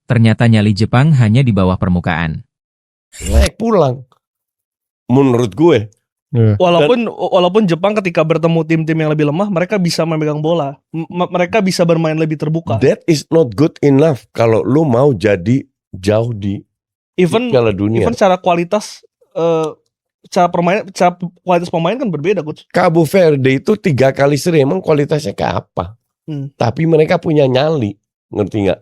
Ternyata nyali Jepang hanya di bawah permukaan. Naik pulang. Menurut gue. Walaupun Jepang ketika bertemu tim-tim yang lebih lemah, mereka bisa memegang bola. Mereka bisa bermain lebih terbuka. That is not good enough kalau lu mau jadi jauh di Piala Dunia. Even secara kualitas kualitas pemain kan berbeda, Coach. Cabo Verde itu 3 kali seri, emang kualitasnya kayak apa? Tapi mereka punya nyali, ngerti nggak?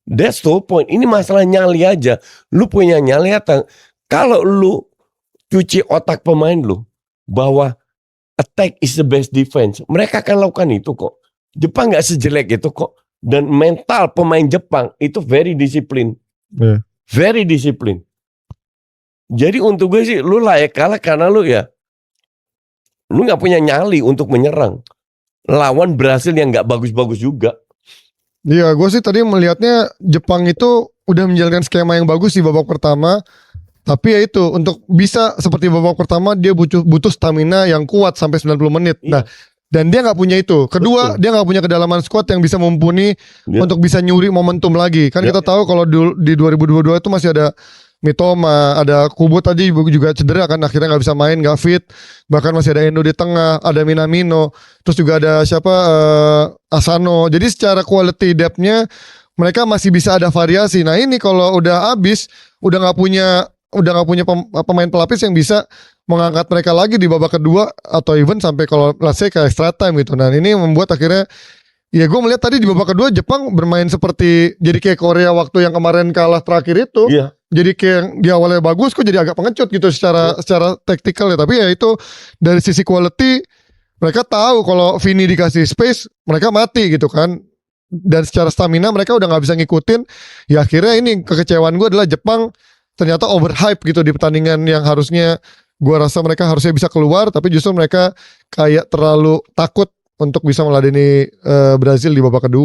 That's the whole point. Ini masalah nyali aja. Lu punya nyali atau kalau lu cuci otak pemain lu bahwa attack is the best defense, mereka akan lakukan itu kok. Jepang nggak sejelek itu kok. Dan mental pemain Jepang itu very discipline, very discipline. Jadi untuk gue sih lu layak kalah karena lu nggak punya nyali untuk menyerang lawan Brasil yang nggak bagus-bagus juga. Iya, gue sih tadi melihatnya Jepang itu udah menjalankan skema yang bagus di babak pertama. Tapi ya itu, untuk bisa seperti babak pertama dia butuh stamina yang kuat sampai 90 menit. Iya. Nah, dan dia nggak punya itu. Kedua, dia nggak punya kedalaman squad yang bisa mumpuni untuk bisa nyuri momentum lagi. Kan kita tahu kalau di 2022 itu masih ada Mitoma, ada Kubo tadi juga cedera kan, akhirnya nggak bisa main, nggak fit. Bahkan masih ada Endo di tengah, ada Minamino, terus juga ada Asano. Jadi secara quality depth-nya mereka masih bisa ada variasi. Nah ini kalau udah habis, udah nggak punya pemain pelapis yang bisa mengangkat mereka lagi di babak kedua atau even sampai kalau let's say ke extra time gitu. Nah ini membuat akhirnya ya gue melihat tadi di babak kedua Jepang bermain seperti jadi kayak Korea waktu yang kemarin kalah terakhir itu. Jadi kayak yang di awalnya bagus kok jadi agak pengecut gitu secara taktikal ya. Tapi ya itu dari sisi quality mereka tahu kalau Vini dikasih space mereka mati gitu kan. Dan secara stamina mereka udah nggak bisa ngikutin. Ya akhirnya ini kekecewaan gue adalah Jepang ternyata overhype gitu di pertandingan yang harusnya gue rasa mereka harusnya bisa keluar, tapi justru mereka kayak terlalu takut untuk bisa meladeni Brazil di babak kedua.